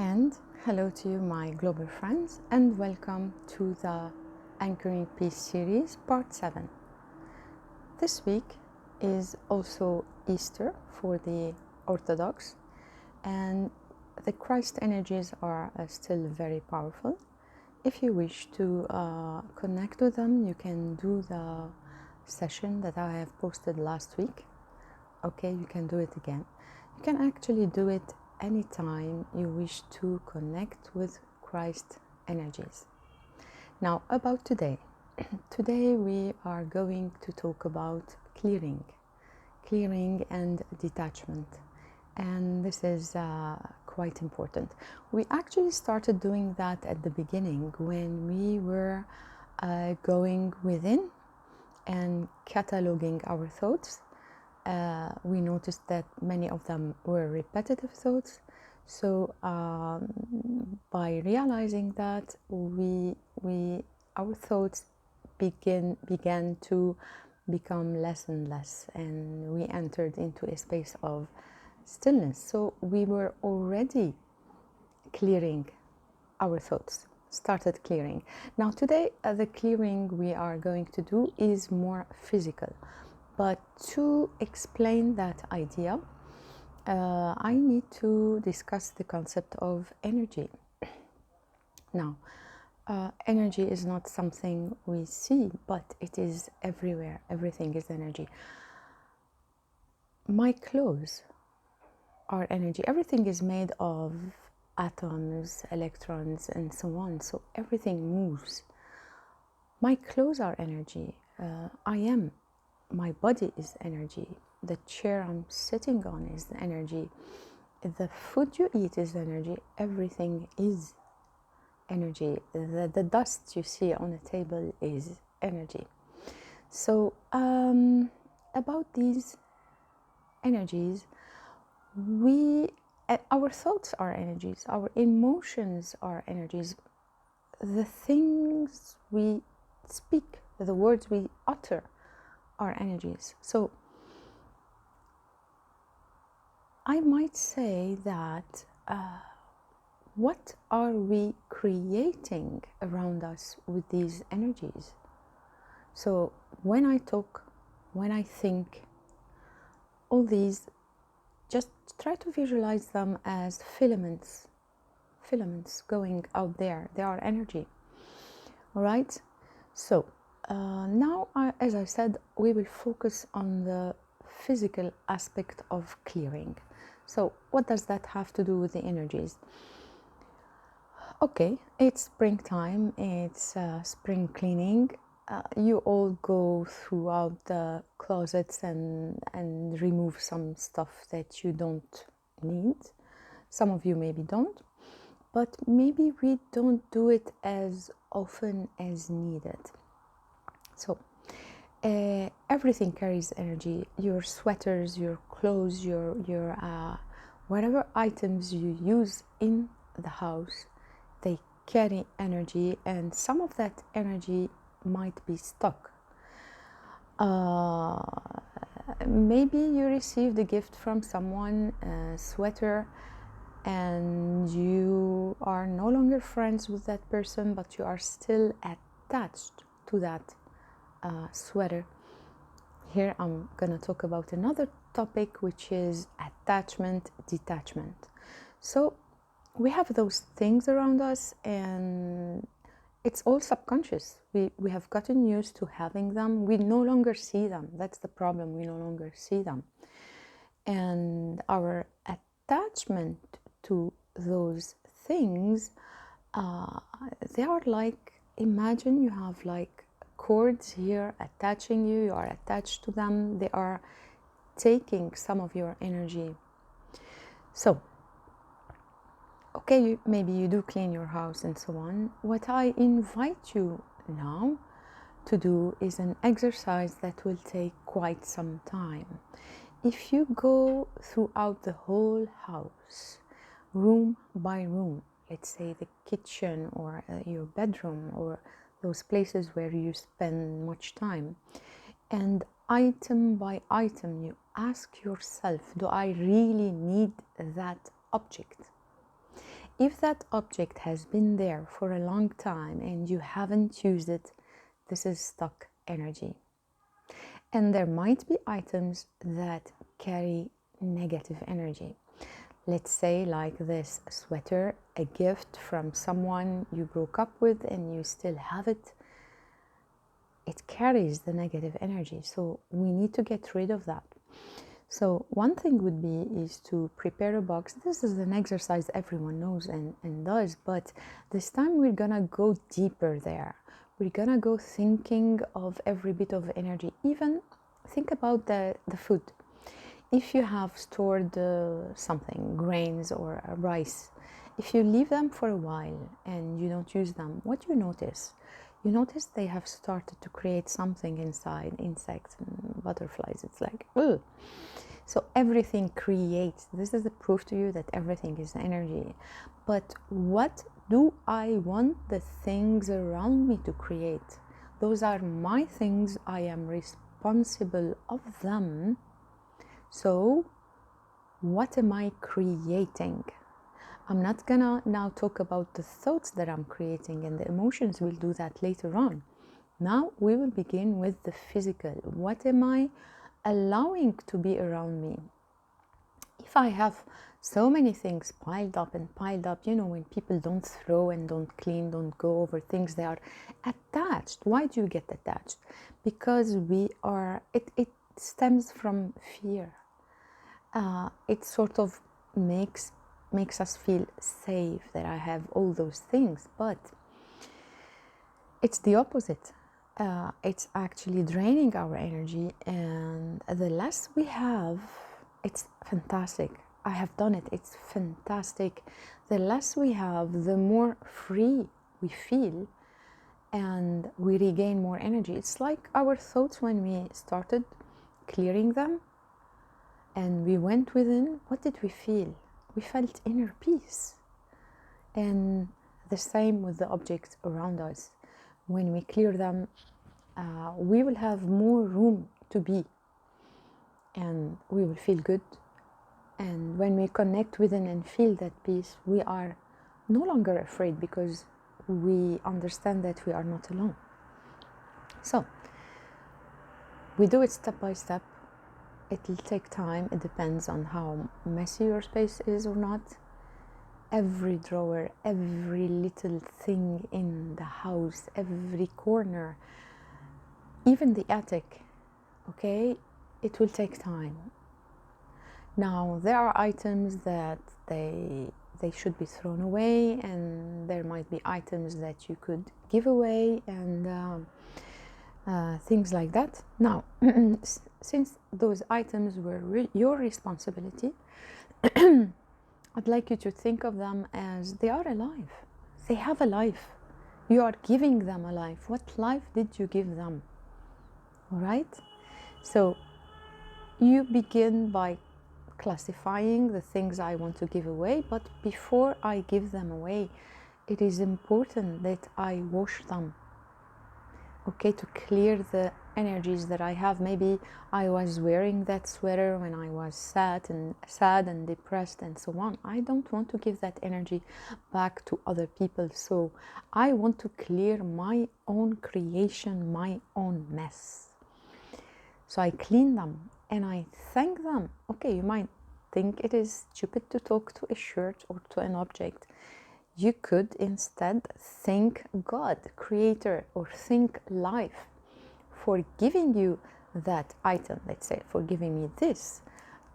And hello to you, my global friends, and welcome to the Anchoring Peace series, part 7. This week is also Easter for the Orthodox, and the Christ energies are still very powerful. If you wish to connect with them, you can do the session that I have posted last week. Okay, you can do it again. You can actually do it anytime you wish to connect with Christ energies. Now, about today. Today we are going to talk about clearing and detachment. And this is quite important. We actually started doing that at the beginning when we were going within and cataloging our thoughts. We noticed that many of them were repetitive thoughts. So by realizing that, our thoughts began to become less and less, and we entered into a space of stillness. So we were already clearing our thoughts, started clearing. Now today, the clearing we are going to do is more physical. But to explain that idea, I need to discuss the concept of energy. Now, energy is not something we see, but it is everywhere. Everything is energy. My clothes are energy. Everything is made of atoms, electrons, and so on. So everything moves. My clothes are energy. My body is energy. The chair I'm sitting on is energy. The food you eat is energy. Everything is energy. The dust you see on a table is energy. So about these energies, our thoughts are energies. Our emotions are energies. The things we speak, the words we utter, are energies. So I might say that what are we creating around us with these energies? So when I talk, when I think, all these, just try to visualize them as filaments going out there. They are energy. All right? So now, as I said, we will focus on the physical aspect of clearing. So what does that have to do with the energies? Okay, it's springtime, it's spring cleaning. You all go throughout the closets and remove some stuff that you don't need. Some of you maybe don't, but maybe we don't do it as often as needed. So everything carries energy. Your sweaters, your clothes, your whatever items you use in the house, they carry energy, and some of that energy might be stuck. Maybe you received a gift from someone, a sweater, and you are no longer friends with that person, but you are still attached to that sweater. Here I'm gonna talk about another topic, which is attachment, detachment. So we have those things around us, and it's all subconscious. We have gotten used to having them. We no longer see them. That's the problem. We no longer see them. And our attachment to those things, they are like, imagine you have like cords here attaching you. You are attached to them. They are taking some of your energy. So okay, maybe you do clean your house and so on. What I invite you now to do is an exercise that will take quite some time. If you go throughout the whole house, room by room, let's say the kitchen or your bedroom or those places where you spend much time, and item by item you ask yourself, do I really need that object? if that object has been there for a long time and you haven't used it, this is stuck energy. And there might be items that carry negative energy. Let's say like this sweater, a gift from someone you broke up with and you still have it. It carries the negative energy, so we need to get rid of that. So one thing would be is to prepare a box. This is an exercise everyone knows and does, but this time we're gonna go deeper there. We're gonna go thinking of every bit of energy. Even think about the food. If you have stored something, grains or rice, if you leave them for a while and you don't use them, what do you notice? You notice they have started to create something inside, insects and butterflies. It's like, ugh. So everything creates. This is the proof to you that everything is energy. But what do I want the things around me to create? Those are my things. I am responsible of them. So what am I creating? I'm not gonna now talk about the thoughts that I'm creating and the emotions. We'll do that later on. Now we will begin with the physical. What am I allowing to be around me? If I have so many things piled up, you know, when people don't throw and don't clean, don't go over things, they are attached. Why do you get attached? Because it stems from fear. It sort of makes us feel safe that I have all those things, but it's the opposite. It's actually draining our energy, and the less we have, it's fantastic. I have done it. It's fantastic. The less we have, the more free we feel, and we regain more energy. It's like our thoughts when we started clearing them and we went within. What did we feel? We felt inner peace. And the same with the objects around us. When we clear them, we will have more room to be, and we will feel good. And when we connect within and feel that peace, we are no longer afraid because we understand that we are not alone. So we do it step by step. It will take time. It depends on how messy your space is or not. Every drawer, every little thing in the house, every corner, even the attic, okay, it will take time. Now, there are items that they should be thrown away, and there might be items that you could give away, and things like that. Now, since those items were your responsibility, I'd like you to think of them as they are alive. They have a life. You are giving them a life. What life did you give them? All right? So you begin by classifying the things I want to give away, but before I give them away, it is important that I wash them, okay, to clear the energies that I have. Maybe I was wearing that sweater when I was sad and depressed and so on. I don't want to give that energy back to other people, so I want to clear my own creation, my own mess. So I clean them and I thank them. Okay, you might think it is stupid to talk to a shirt or to an object. You could instead thank God, Creator, or thank life for giving you that item. Let's say, for giving me this.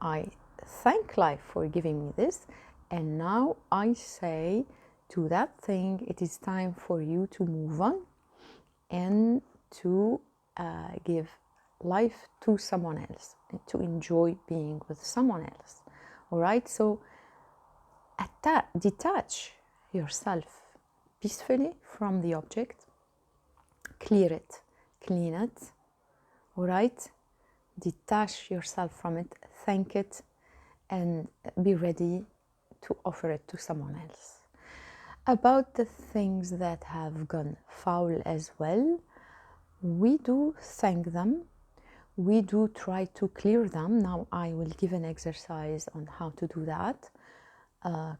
I thank life for giving me this. And now I say to that thing, it is time for you to move on and to give life to someone else and to enjoy being with someone else. All right, so detach yourself peacefully from the object, clear it, clean it. All right, detach yourself from it, thank it, and be ready to offer it to someone else. About the things that have gone foul as well, we do thank them. We do try to clear them. Now I will give an exercise on how to do that.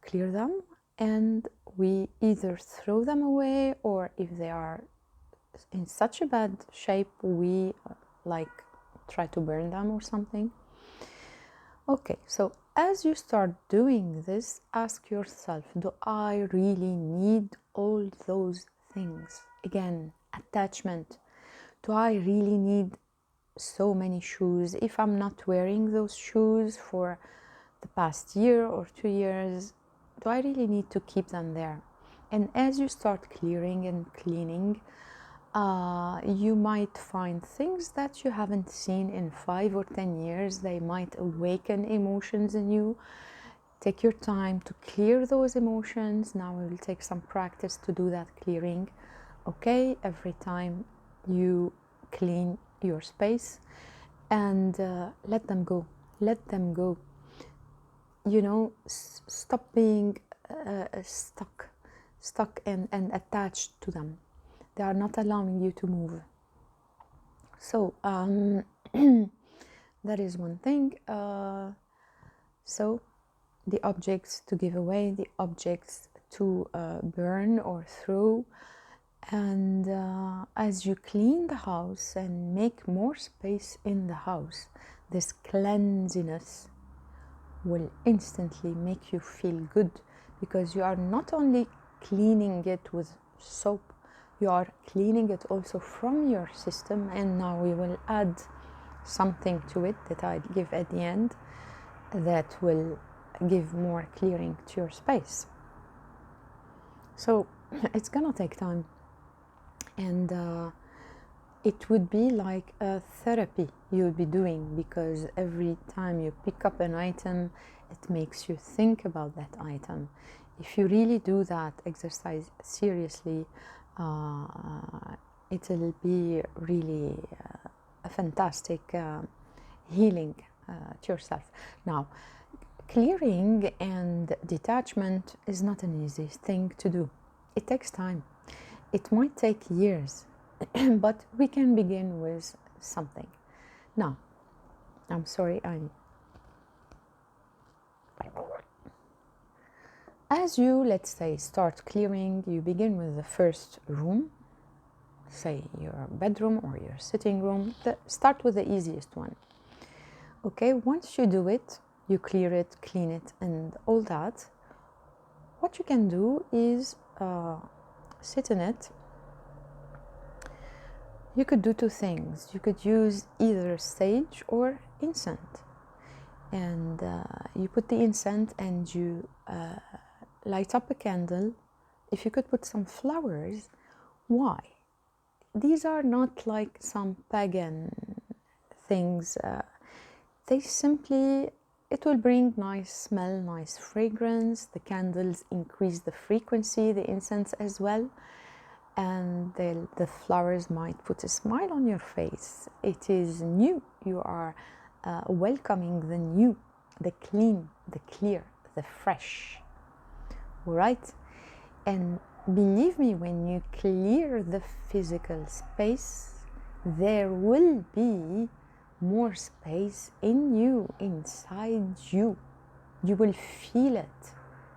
Clear them and we either throw them away, or if they are in such a bad shape, we like try to burn them or something. Okay, so as you start doing this, ask yourself, do I really need all those things? Again, attachment. Do I really need so many shoes? If I'm not wearing those shoes for the past year or 2 years, do I really need to keep them there? And as you start clearing and cleaning, you might find things that you haven't seen in 5 or 10 years. They might awaken emotions in you. Take your time to clear those emotions. Now we will take some practice to do that clearing. Okay, every time you clean your space, and let them go. Let them go. You know, stop being stuck and attached to them. They are not allowing you to move. So that is one thing. So the objects to give away, the objects to burn or throw. And as you clean the house and make more space in the house, this cleanliness will instantly make you feel good, because you are not only cleaning it with soap, you are cleaning it also from your system. And now we will add something to it that I give at the end that will give more clearing to your space. So it's gonna take time, and it would be like a therapy you would be doing, because every time you pick up an item, it makes you think about that item. If you really do that exercise seriously, it'll be really a fantastic healing to yourself. Now, clearing and detachment is not an easy thing to do. It takes time. It might take years, but we can begin with something. Now, I'm sorry, as you, let's say, start clearing, you begin with the first room, say your bedroom or your sitting room. Start with the easiest one. Okay, once you do it, you clear it, clean it, and all that, what you can do is sit in it. You could do two things. You could use either sage or incense, and you put the incense and you light up a candle. If you could put some flowers. Why? These are not like some pagan things. They simply, it will bring nice smell, nice fragrance. The candles increase the frequency, the incense as well. And the flowers might put a smile on your face. It is new. You are welcoming the new, the clean, the clear, the fresh. All right? And believe me, when you clear the physical space, there will be more space in you, inside you. You will feel it.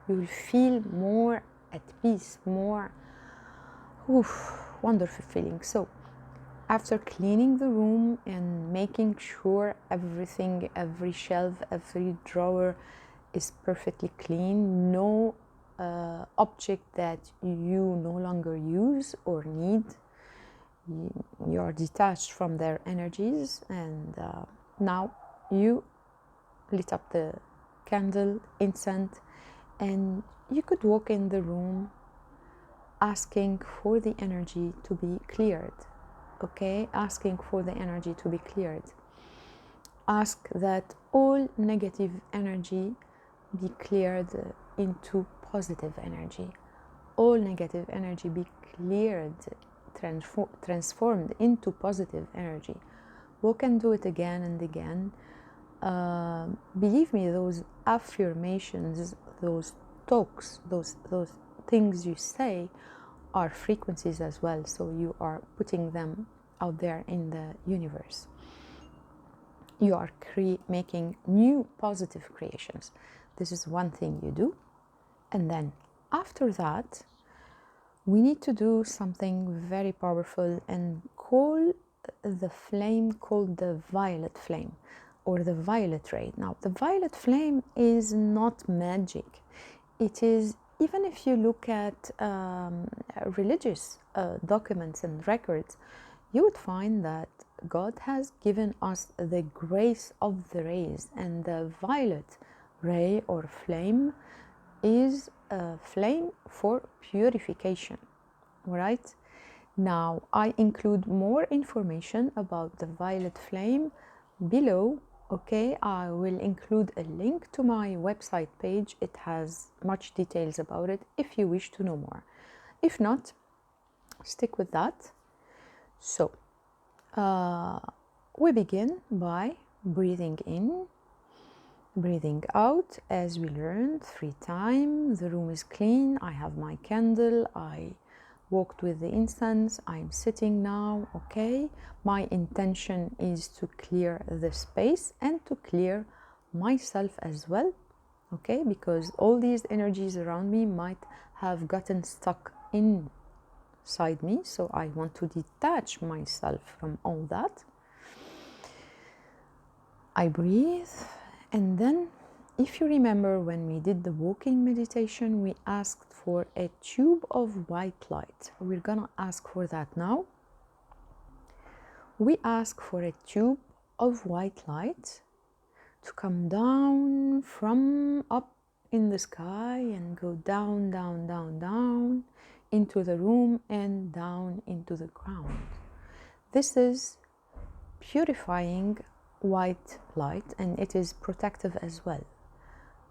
You will feel more at peace, more wonderful feeling. So after cleaning the room and making sure everything, every shelf, every drawer is perfectly clean, no object that you no longer use or need, you are detached from their energies, and now you lit up the candle, incense, and you could walk in the room asking for the energy to be cleared. Okay, asking for the energy to be cleared. Ask that all negative energy be cleared into positive energy. All negative energy be cleared, transformed into positive energy. Walk and do it again and again. Believe me, those affirmations, those talks, those things you say are frequencies as well. So you are putting them out there in the universe. You are making new positive creations. This is one thing you do, and then after that, we need to do something very powerful and call the flame called the violet flame or the violet ray. Now, the violet flame is not magic. It is, even if you look at religious documents and records, you would find that God has given us the grace of the rays, and the violet ray or flame is a flame for purification. Right? Now, I include more information about the violet flame below. Okay, I will include a link to my website page. It has much details about it if you wish to know more. If not, stick with that. So, we begin by breathing in, breathing out, as we learned 3 times. The room is clean. I have my candle. I walked with the incense. I'm sitting now. Okay, my intention is to clear the space and to clear myself as well. Okay, because all these energies around me might have gotten stuck inside me, so I want to detach myself from all that. I breathe, and then, if you remember, when we did the walking meditation, we asked for a tube of white light. We're gonna ask for that now. We ask for a tube of white light to come down from up in the sky and go down, down, down, down into the room and down into the ground. This is purifying white light, and it is protective as well.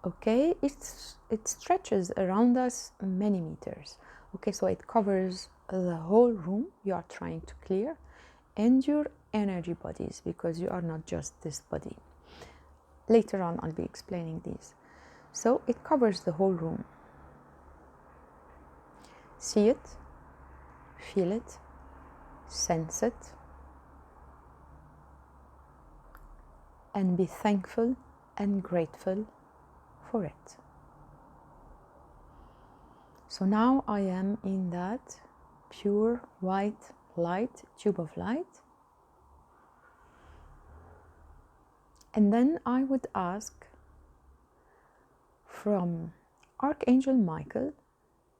Okay, it stretches around us many meters. Okay, so it covers the whole room you are trying to clear and your energy bodies, because you are not just this body. Later on I'll be explaining these. So it covers the whole room. See it, feel it, sense it, and be thankful and grateful for it. So now I am in that pure white light, tube of light. And then I would ask from Archangel Michael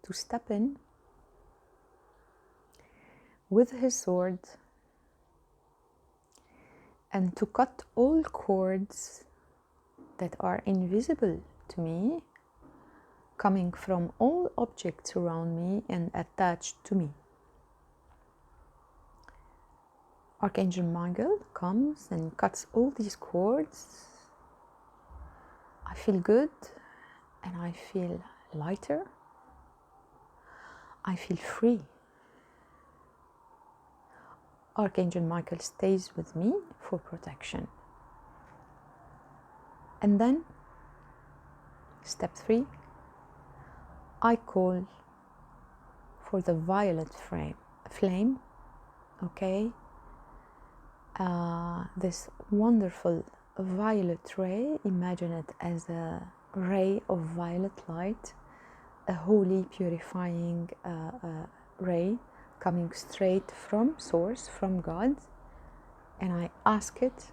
to step in with his sword and to cut all cords that are invisible to me, coming from all objects around me and attached to me. Archangel Michael comes and cuts all these cords. I feel good and I feel lighter. I feel free. Archangel Michael stays with me for protection. And then, step 3, I call for the violet flame, okay? This wonderful violet ray, imagine it as a ray of violet light, a holy purifying ray coming straight from source, from God, and I ask it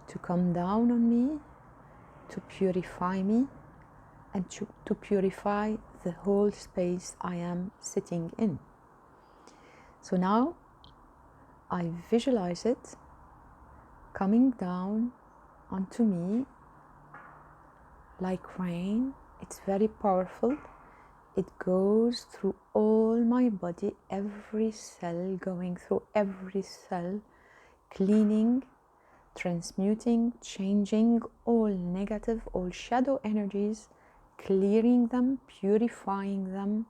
to come down on me, to purify me, and to purify the whole space I am sitting in. So now I visualize it coming down onto me like rain. It's very powerful. It goes through all my body, every cell, going through every cell, cleaning, transmuting, changing all negative, all shadow energies, clearing them, purifying them,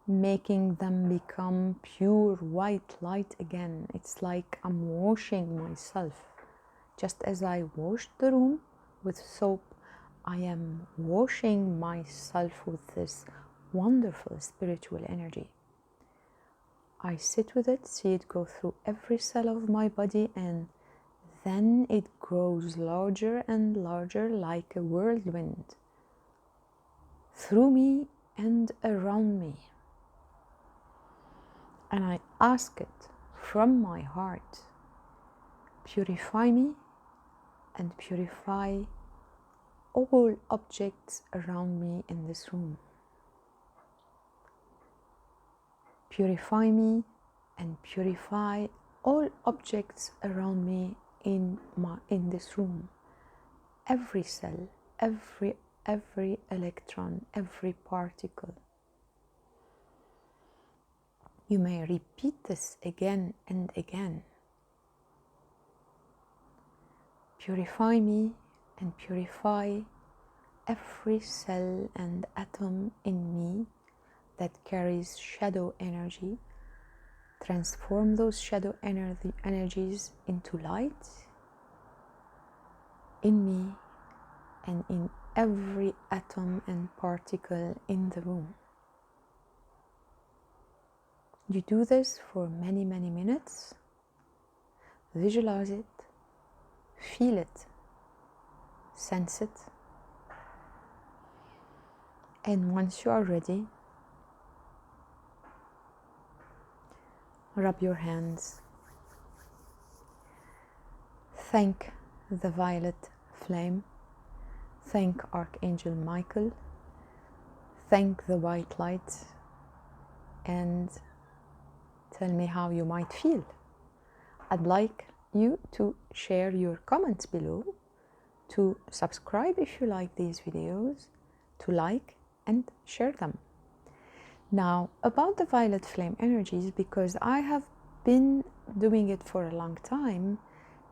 making them become pure white light again. It's like I'm washing myself. Just as I washed the room with soap, I am washing myself with this wonderful spiritual energy. I sit with it, see it go through every cell of my body, and then it grows larger and larger like a whirlwind through me and around me. And I ask it from my heart, purify me and purify all objects around me in this room. Purify me and purify all objects around me in this room. Every cell, every electron, every particle. You may repeat this again and again. Purify me and purify every cell and atom in me that carries shadow energy. Transform those shadow energies into light in me and in every atom and particle in the room. You do this for many, many minutes. Visualize it, feel it, sense it. And once you are ready, rub your hands. Thank the violet flame. Thank Archangel Michael. Thank the white light. And tell me how you might feel. I'd like you to share your comments below, to subscribe if you like these videos, to like and share them. Now, about the violet flame energies, because I have been doing it for a long time,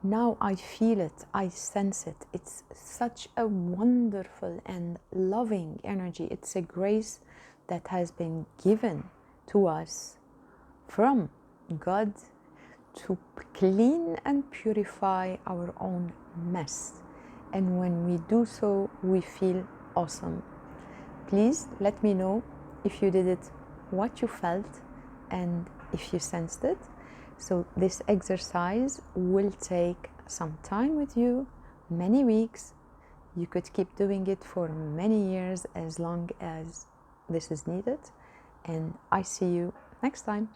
now I feel it, I sense it. It's such a wonderful and loving energy. It's a grace that has been given to us from God to clean and purify our own mess. And when we do so, we feel awesome. Please let me know if you did it, what you felt, and if you sensed it. So this exercise will take some time with you, many weeks. You could keep doing it for many years, as long as this is needed. And I see you next time.